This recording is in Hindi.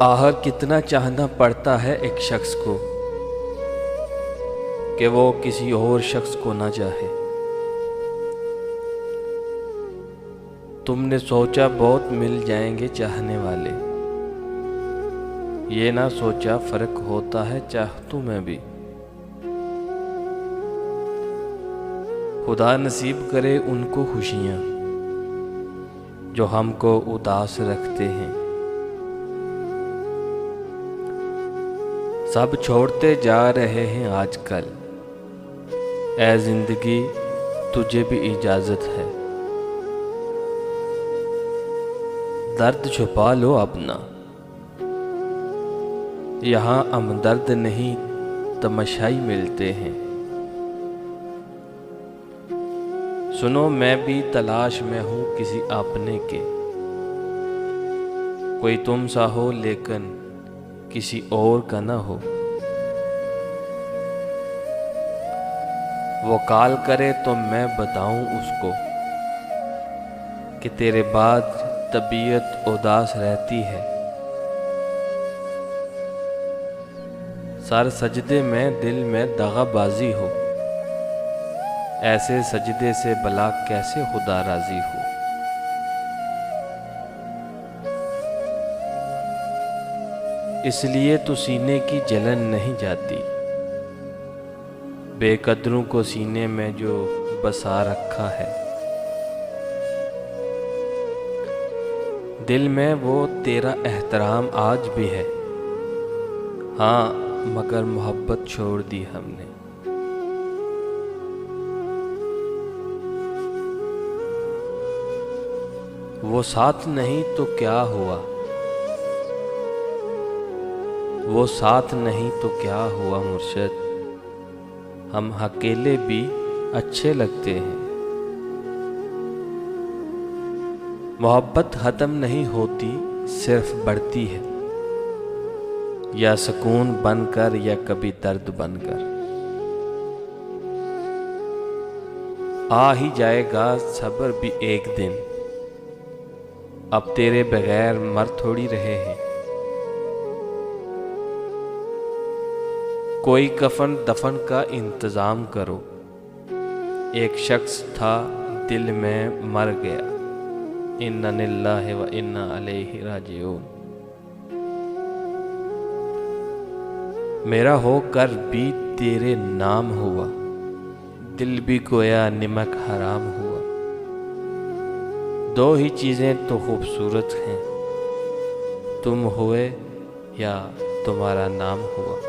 आखिर कितना चाहना पड़ता है एक शख्स को कि वो किसी और शख्स को ना चाहे। तुमने सोचा बहुत मिल जाएंगे चाहने वाले, ये ना सोचा फर्क होता है चाहतों में भी। खुदा नसीब करे उनको खुशियाँ जो हमको उदास रखते हैं। सब छोड़ते जा रहे हैं आजकल, ऐ जिंदगी तुझे भी इजाजत है। दर्द छुपा लो अपना, यहाँ हमदर्द नहीं तमाशाई मिलते हैं। सुनो मैं भी तलाश में हूँ किसी अपने के, कोई तुम सा हो लेकिन किसी और का ना हो। वो कॉल करे तो मैं बताऊं उसको कि तेरे बाद तबीयत उदास रहती है। सर सजदे में दिल में दगाबाजी हो, ऐसे सजदे से भला कैसे खुदा राजी हो। इसलिए तो सीने की जलन नहीं जाती, बेकदरों को सीने में जो बसा रखा है। दिल में वो तेरा एहतराम आज भी है, हाँ मगर मोहब्बत छोड़ दी हमने। वो साथ नहीं तो क्या हुआ, वो साथ नहीं तो क्या हुआ मुर्शद, हम अकेले भी अच्छे लगते हैं। मोहब्बत ख़त्म नहीं होती, सिर्फ बढ़ती है, या सुकून बनकर या कभी दर्द बनकर। आ ही जाएगा सब्र भी एक दिन, अब तेरे बगैर मर थोड़ी रहे हैं। कोई कफन दफन का इंतज़ाम करो, एक शख्स था दिल में मर गया, इन्ना लिल्लाहि व इन्ना अलैहि राजिऊन। मेरा होकर भी तेरे नाम हुआ, दिल भी गोया निमक हराम हुआ। दो ही चीज़ें तो खूबसूरत हैं, तुम हुए या तुम्हारा नाम हुआ।